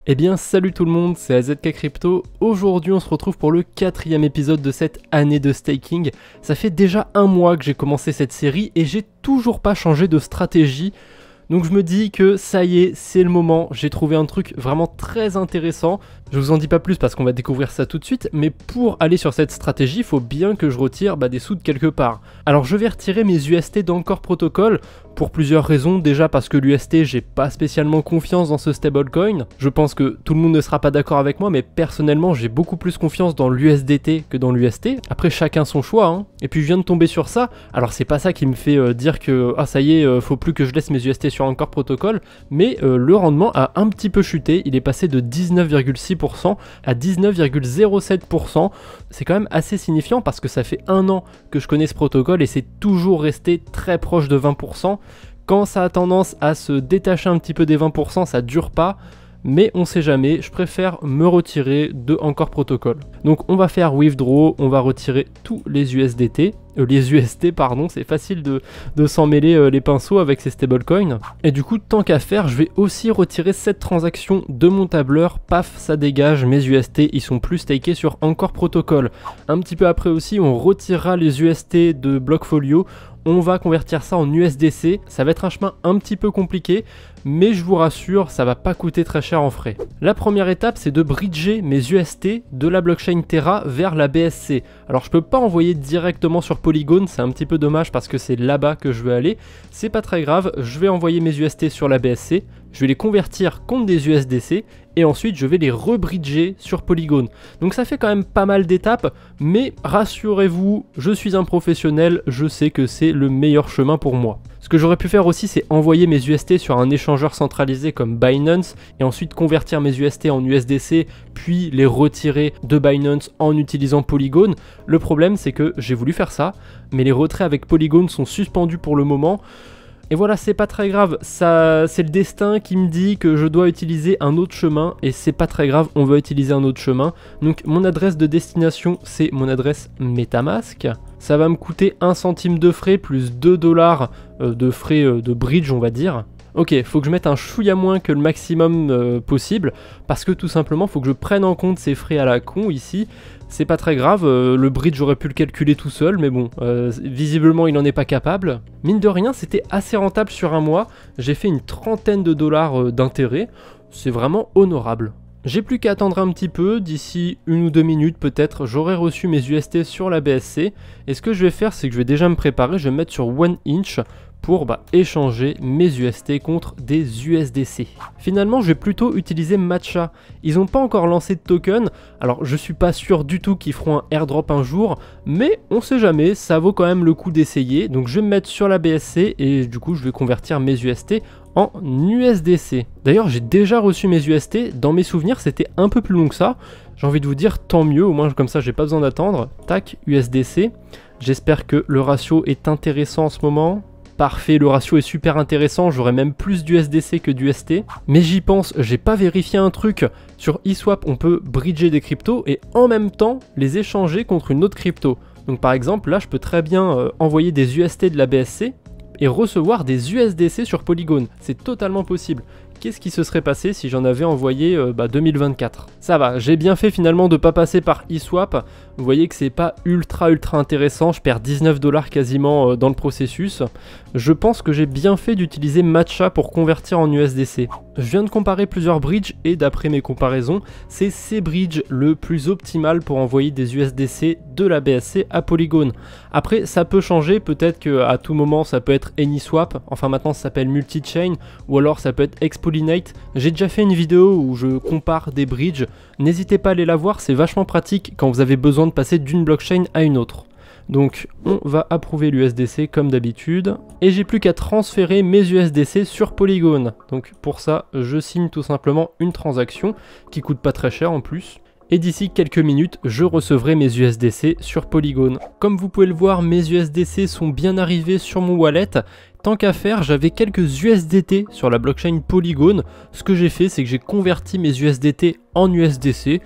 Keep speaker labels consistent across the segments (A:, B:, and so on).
A: Eh bien salut tout le monde, c'est AZK Crypto. Aujourd'hui on se retrouve pour le 4e épisode de cette année de staking. Ça fait déjà un mois que j'ai commencé cette série et j'ai toujours pas changé de stratégie. Donc je me dis que ça y est, c'est le moment, j'ai trouvé un truc vraiment très intéressant. Je vous en dis pas plus parce qu'on va découvrir ça tout de suite, mais pour aller sur cette stratégie, il faut bien que je retire des sous de quelque part. Alors je vais retirer mes UST d'Anchor Protocol pour plusieurs raisons. Déjà parce que l'UST, j'ai pas spécialement confiance dans ce stablecoin. Je pense que tout le monde ne sera pas d'accord avec moi, mais personnellement j'ai beaucoup plus confiance dans l'USDT que dans l'UST. Après chacun son choix, hein. Et puis je viens de tomber sur ça. Alors c'est pas ça qui me fait dire que ça y est, faut plus que je laisse mes UST sur Anchor Protocol, mais le rendement a un petit peu chuté. Il est passé de 19,6% à 19,07%. C'est quand même assez signifiant parce que ça fait un an que je connais ce protocole et c'est toujours resté très proche de 20%. Quand ça a tendance à se détacher un petit peu des 20%, ça dure pas. Mais on sait jamais, je préfère me retirer de Anchor Protocol. Donc on va faire withdraw, on va retirer tous les USDT, les UST pardon, c'est facile de s'en mêler les pinceaux avec ces stablecoins. Et du coup, tant qu'à faire, je vais aussi retirer cette transaction de mon tableur, paf, ça dégage, mes UST, ils sont plus stakés sur Anchor Protocol. Un petit peu après aussi, on retirera les UST de Blockfolio. On va convertir ça en USDC, ça va être un chemin un petit peu compliqué, mais je vous rassure, ça va pas coûter très cher en frais. La première étape, c'est de bridger mes UST de la blockchain Terra vers la BSC. Alors je peux pas envoyer directement sur Polygon, c'est un petit peu dommage parce que c'est là-bas que je veux aller. C'est pas très grave, je vais envoyer mes UST sur la BSC, je vais les convertir contre des USDC, et ensuite je vais les rebridger sur Polygon. Donc ça fait quand même pas mal d'étapes, mais rassurez-vous, je suis un professionnel, je sais que c'est le meilleur chemin pour moi. Ce que j'aurais pu faire aussi, c'est envoyer mes UST sur un échangeur centralisé comme Binance et ensuite convertir mes UST en USDC, puis les retirer de Binance en utilisant Polygon. Le problème, c'est que j'ai voulu faire ça, mais les retraits avec Polygon sont suspendus pour le moment. Et voilà, c'est pas très grave, ça, c'est le destin qui me dit que je dois utiliser un autre chemin et c'est pas très grave, on va utiliser un autre chemin. Donc mon adresse de destination, c'est mon adresse Metamask. Ça va me coûter 1 centime de frais plus 2 $ de frais de bridge, on va dire. Ok, faut que je mette un chouïa moins que le maximum possible parce que tout simplement, faut que je prenne en compte ces frais à la con ici. C'est pas très grave, le bridge j'aurais pu le calculer tout seul, mais bon, visiblement il n'en est pas capable. Mine de rien, c'était assez rentable sur un mois, j'ai fait une trentaine de dollars d'intérêt, c'est vraiment honorable. J'ai plus qu'à attendre un petit peu, d'ici 1 ou 2 minutes peut-être, j'aurai reçu mes UST sur la BSC, et ce que je vais faire, c'est que je vais déjà me préparer, je vais me mettre sur OneInch, pour échanger mes UST contre des USDC. Finalement, je vais plutôt utiliser Matcha. Ils n'ont pas encore lancé de token, alors je suis pas sûr du tout qu'ils feront un airdrop un jour, mais on sait jamais, ça vaut quand même le coup d'essayer. Donc je vais me mettre sur la BSC et du coup je vais convertir mes UST en USDC. D'ailleurs, j'ai déjà reçu mes UST, dans mes souvenirs c'était un peu plus long que ça. J'ai envie de vous dire tant mieux, au moins comme ça j'ai pas besoin d'attendre. Tac, USDC. J'espère que le ratio est intéressant en ce moment. Parfait, le ratio est super intéressant, j'aurais même plus d'USDC que d'UST. Mais j'y pense, j'ai pas vérifié un truc. Sur eSwap, on peut bridger des cryptos et en même temps les échanger contre une autre crypto. Donc par exemple, là je peux très bien envoyer des UST de la BSC et recevoir des USDC sur Polygon. C'est totalement possible. Qu'est-ce qui se serait passé si j'en avais envoyé 2024? Ça va, j'ai bien fait finalement de pas passer par eSwap. Vous voyez que c'est pas ultra intéressant, je perds 19 $ quasiment dans le processus. Je pense que j'ai bien fait d'utiliser Matcha pour convertir en USDC. Je viens de comparer plusieurs bridges et d'après mes comparaisons, c'est C-Bridge le plus optimal pour envoyer des USDC de la BSC à Polygon. Après, ça peut changer, peut-être qu'à tout moment ça peut être AnySwap, enfin maintenant ça s'appelle Multichain, ou alors ça peut être Expolinate. J'ai déjà fait une vidéo où je compare des bridges, n'hésitez pas à aller la voir, c'est vachement pratique quand vous avez besoin de passer d'une blockchain à une autre. Donc on va approuver l'USDC comme d'habitude et j'ai plus qu'à transférer mes USDC sur Polygon. Donc pour ça je signe tout simplement une transaction qui coûte pas très cher en plus. Et d'ici quelques minutes, je recevrai mes USDC sur Polygon. Comme vous pouvez le voir, mes USDC sont bien arrivés sur mon wallet. Tant qu'à faire, j'avais quelques USDT sur la blockchain Polygon. Ce que j'ai fait, c'est que j'ai converti mes USDT en USDC.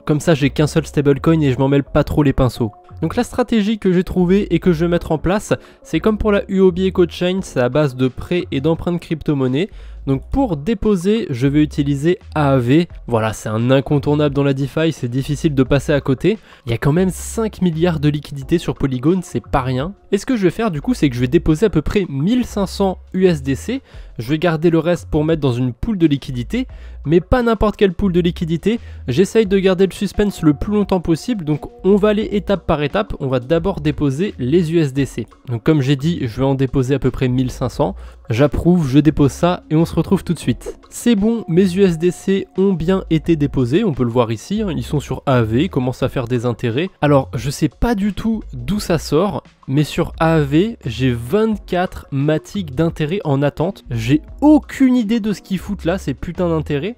A: Comme ça, j'ai qu'un seul stablecoin et je m'en mêle pas trop les pinceaux. Donc la stratégie que j'ai trouvée et que je vais mettre en place, c'est comme pour la UOB EcoChain, c'est à base de prêts et d'emprunts de crypto-monnaie. Donc pour déposer, je vais utiliser AAV. Voilà, c'est un incontournable dans la DeFi, c'est difficile de passer à côté. Il y a quand même 5 milliards de liquidités sur Polygon, c'est pas rien. Et ce que je vais faire du coup, c'est que je vais déposer à peu près 1500 USDC. Je vais garder le reste pour mettre dans une pool de liquidité, mais pas n'importe quelle pool de liquidité. J'essaye de garder le suspense le plus longtemps possible, donc on va aller étape par étape. On va d'abord déposer les USDC. Donc comme j'ai dit, je vais en déposer à peu près 1500. J'approuve, je dépose ça et on se retrouve tout de suite. C'est bon, mes USDC ont bien été déposés, on peut le voir ici, hein, ils sont sur AAV, ils commencent à faire des intérêts. Alors je sais pas du tout d'où ça sort, mais sur AAV, j'ai 24 Matic d'intérêt en attente. J'ai aucune idée de ce qu'ils foutent là, ces putains d'intérêts,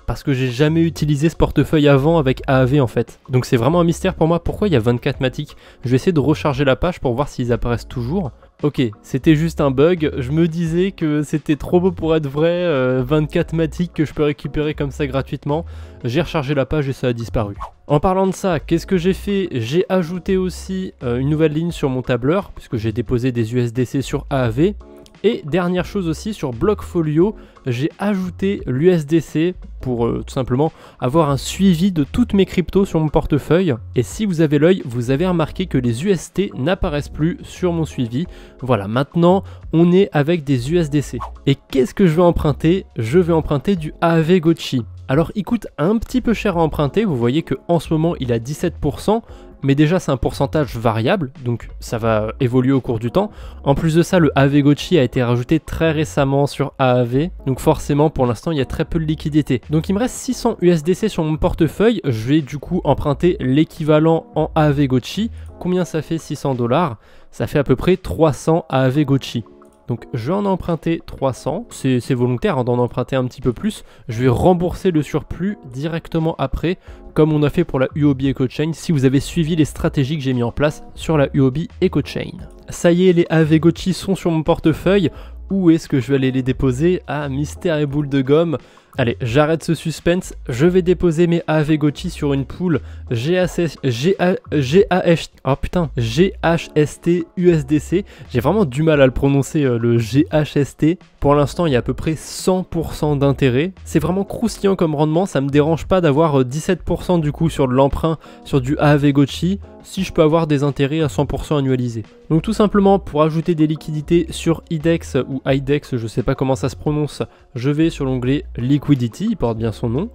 A: parce que j'ai jamais utilisé ce portefeuille avant avec AAV en fait. Donc c'est vraiment un mystère pour moi, pourquoi il y a 24 Matic. Je vais essayer de recharger la page pour voir s'ils apparaissent toujours. Ok, c'était juste un bug, je me disais que c'était trop beau pour être vrai, 24 Matic que je peux récupérer comme ça gratuitement. J'ai rechargé la page et ça a disparu. En parlant de ça, qu'est-ce que j'ai fait? J'ai ajouté aussi une nouvelle ligne sur mon tableur, puisque j'ai déposé des USDC sur AAV. Et dernière chose aussi, sur Blockfolio, j'ai ajouté l'USDC pour tout simplement avoir un suivi de toutes mes cryptos sur mon portefeuille. Et si vous avez l'œil, vous avez remarqué que les UST n'apparaissent plus sur mon suivi. Voilà, maintenant on est avec des USDC. Et qu'est-ce que je vais emprunter? Je vais emprunter du AAV Gotchi. Alors il coûte un petit peu cher à emprunter, vous voyez qu'en ce moment il a 17%. Mais déjà c'est un pourcentage variable, donc ça va évoluer au cours du temps. En plus de ça, le AAV Gotchi a été rajouté très récemment sur AAV, donc forcément pour l'instant il y a très peu de liquidité. Donc il me reste 600 USDC sur mon portefeuille, je vais du coup emprunter l'équivalent en AAV Gotchi. Combien ça fait 600 $? Ça fait à peu près 300 AAV Gotchi. Donc je vais en emprunter 300, c'est volontaire hein, d'en emprunter un petit peu plus. Je vais rembourser le surplus directement après, comme on a fait pour la UOB EcoChain, si vous avez suivi les stratégies que j'ai mis en place sur la UOB EcoChain. Ça y est, les AAV Gotchi sont sur mon portefeuille. Où est-ce que je vais aller les déposer? Ah, mystère et boule de gomme. Allez, j'arrête ce suspense, je vais déposer mes AAV Gotchi sur une pool GHST USDC. J'ai vraiment du mal à le prononcer, le GHST. Pour l'instant, il y a à peu près 100% d'intérêt. C'est vraiment croustillant comme rendement, ça me dérange pas d'avoir 17% du coup sur de l'emprunt sur du AAV Gotchi, si je peux avoir des intérêts à 100% annualisés. Donc tout simplement, pour ajouter des liquidités sur IDEX ou IDEX, je sais pas comment ça se prononce, je vais sur l'onglet Liquidity, il porte bien son nom.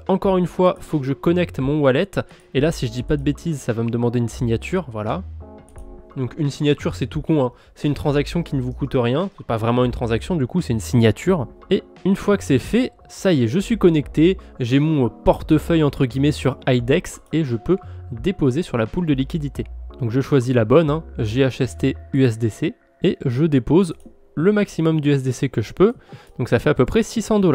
A: Encore une fois, il faut que je connecte mon wallet, et là si je dis pas de bêtises, ça va me demander une signature, voilà. Donc une signature c'est tout con, hein. C'est une transaction qui ne vous coûte rien, c'est pas vraiment une transaction du coup c'est une signature. Et une fois que c'est fait, ça y est je suis connecté, j'ai mon portefeuille entre guillemets sur IDEX et je peux déposer sur la pool de liquidité. Donc je choisis la bonne, hein, GHST USDC et je dépose le maximum d'USDC que je peux, donc ça fait à peu près 600 $.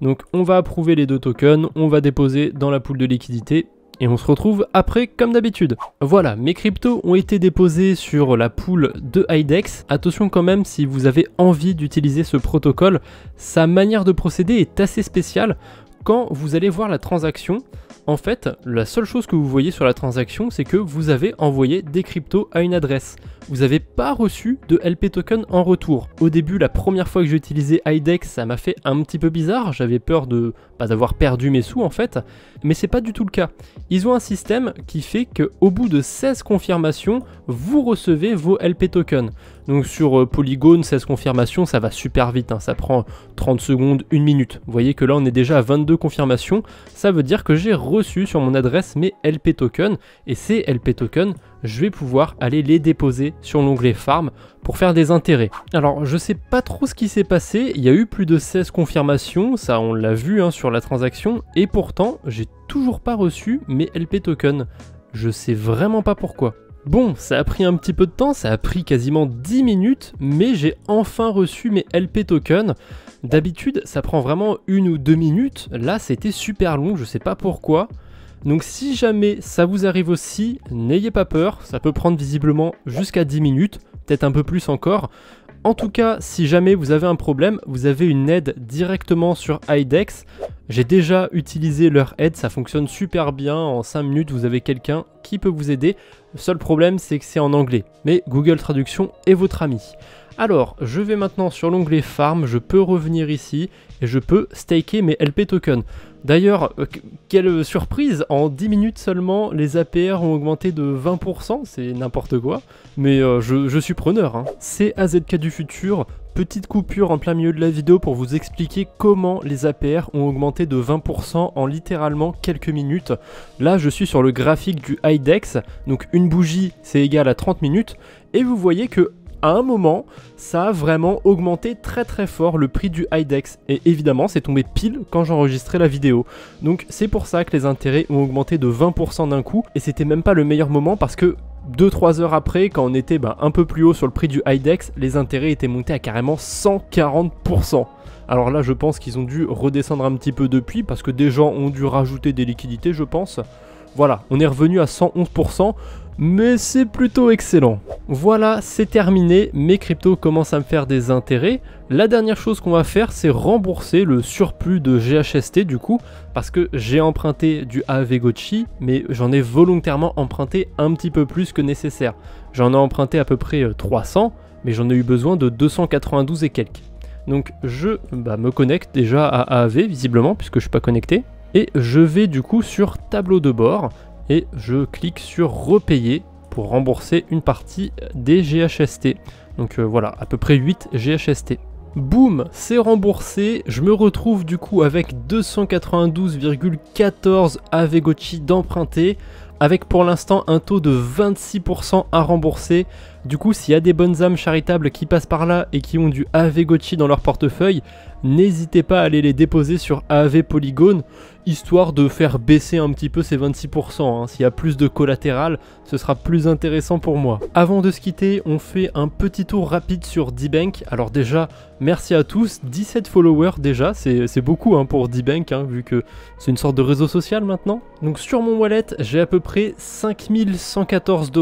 A: Donc on va approuver les deux tokens, on va déposer dans la pool de liquidité. Et on se retrouve après comme d'habitude. Voilà, mes cryptos ont été déposés sur la pool de IDEX. Attention quand même, si vous avez envie d'utiliser ce protocole, sa manière de procéder est assez spéciale. Quand vous allez voir la transaction, en fait, la seule chose que vous voyez sur la transaction, c'est que vous avez envoyé des cryptos à une adresse. Vous n'avez pas reçu de LP token en retour. Au début, la première fois que j'ai utilisé IDEX, ça m'a fait un petit peu bizarre. J'avais peur de d'avoir perdu mes sous en fait, mais c'est pas du tout le cas. Ils ont un système qui fait qu'au bout de 16 confirmations, vous recevez vos LP tokens. Donc sur Polygon, 16 confirmations, ça va super vite, hein. Ça prend 30 secondes, 1 minute. Vous voyez que là, on est déjà à 22 confirmations. Ça veut dire que j'ai reçu sur mon adresse mes LP tokens, et ces LP tokens, je vais pouvoir aller les déposer sur l'onglet Farm pour faire des intérêts. Alors je sais pas trop ce qui s'est passé, il y a eu plus de 16 confirmations, ça on l'a vu hein, sur la transaction, et pourtant j'ai toujours pas reçu mes LP tokens. Je sais vraiment pas pourquoi. Bon, ça a pris un petit peu de temps, ça a pris quasiment 10 minutes, mais j'ai enfin reçu mes LP tokens. D'habitude ça prend vraiment 1 ou 2 minutes, là c'était super long, je sais pas pourquoi. Donc si jamais ça vous arrive aussi, n'ayez pas peur, ça peut prendre visiblement jusqu'à 10 minutes, peut-être un peu plus encore. En tout cas, si jamais vous avez un problème, vous avez une aide directement sur IDEX. J'ai déjà utilisé leur aide, ça fonctionne super bien, en 5 minutes vous avez quelqu'un qui peut vous aider. Le seul problème c'est que c'est en anglais, mais Google Traduction est votre ami. Alors, je vais maintenant sur l'onglet Farm, je peux revenir ici et je peux staker mes LP tokens. D'ailleurs, quelle surprise, en 10 minutes seulement, les APR ont augmenté de 20%, c'est n'importe quoi, mais je suis preneur. Hein. C'est AZK du futur, petite coupure en plein milieu de la vidéo pour vous expliquer comment les APR ont augmenté de 20% en littéralement quelques minutes. Là, je suis sur le graphique du IDEX, donc une bougie c'est égal à 30 minutes, et vous voyez que à un moment, ça a vraiment augmenté très très fort le prix du IDEX. Et évidemment, c'est tombé pile quand j'enregistrais la vidéo. Donc c'est pour ça que les intérêts ont augmenté de 20% d'un coup. Et c'était même pas le meilleur moment parce que 2-3 heures après, quand on était un peu plus haut sur le prix du IDEX, les intérêts étaient montés à carrément 140%. Alors là, je pense qu'ils ont dû redescendre un petit peu depuis parce que des gens ont dû rajouter des liquidités, je pense. Voilà, on est revenu à 111%. Mais c'est plutôt excellent. Voilà, c'est terminé, mes cryptos commencent à me faire des intérêts. La dernière chose qu'on va faire, c'est rembourser le surplus de GHST du coup, parce que j'ai emprunté du AAV Gotchi, mais j'en ai volontairement emprunté un petit peu plus que nécessaire. J'en ai emprunté à peu près 300, mais j'en ai eu besoin de 292 et quelques. Donc je me connecte déjà à AAV visiblement, puisque je ne suis pas connecté. Et je vais du coup sur tableau de bord. Et je clique sur repayer pour rembourser une partie des GHST. Donc voilà, à peu près 8 GHST. Boum, c'est remboursé. Je me retrouve du coup avec 292,14 AAV Gotchi d'emprunté, avec pour l'instant un taux de 26% à rembourser. Du coup, s'il y a des bonnes âmes charitables qui passent par là et qui ont du AAV Gotchi dans leur portefeuille, n'hésitez pas à aller les déposer sur AAV Polygon, histoire de faire baisser un petit peu ces 26%. Hein. S'il y a plus de collatéral, ce sera plus intéressant pour moi. Avant de se quitter, on fait un petit tour rapide sur D-Bank. Alors déjà, merci à tous, 17 followers déjà, c'est beaucoup hein, pour D-Bank, hein, vu que c'est une sorte de réseau social maintenant. Donc sur mon wallet, j'ai à peu près 5114 $.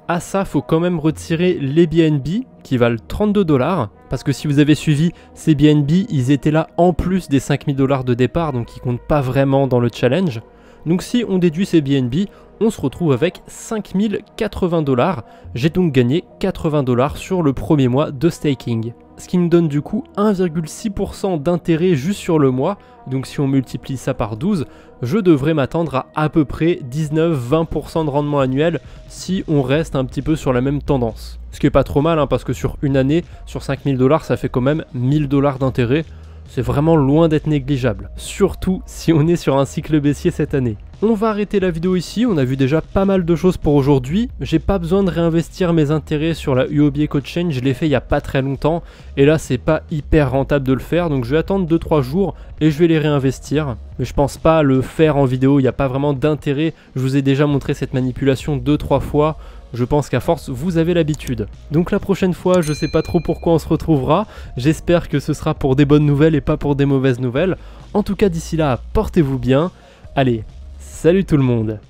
A: À ça, faut quand même retirer les BNB qui valent 32 $. Parce que si vous avez suivi, ces BNB, ils étaient là en plus des 5000 $ de départ, donc ils comptent pas vraiment dans le challenge. Donc si on déduit ces BNB, on se retrouve avec 5080 $. J'ai donc gagné 80 $ sur le premier mois de staking. Ce qui nous donne du coup 1,6% d'intérêt juste sur le mois. Donc si on multiplie ça par 12, je devrais m'attendre à peu près 19-20% de rendement annuel si on reste un petit peu sur la même tendance. Ce qui est pas trop mal hein, parce que sur une année, sur 5000 $, ça fait quand même 1000 $ d'intérêt. C'est vraiment loin d'être négligeable, surtout si on est sur un cycle baissier cette année. On va arrêter la vidéo ici, on a vu déjà pas mal de choses pour aujourd'hui. J'ai pas besoin de réinvestir mes intérêts sur la UOB CodeChain, je l'ai fait il y a pas très longtemps. Et là c'est pas hyper rentable de le faire, donc je vais attendre 2-3 jours et je vais les réinvestir. Mais je pense pas le faire en vidéo, il n'y a pas vraiment d'intérêt. Je vous ai déjà montré cette manipulation 2-3 fois. Je pense qu'à force, vous avez l'habitude. Donc la prochaine fois, je sais pas trop pourquoi on se retrouvera. J'espère que ce sera pour des bonnes nouvelles et pas pour des mauvaises nouvelles. En tout cas, d'ici là, portez-vous bien. Allez, salut tout le monde!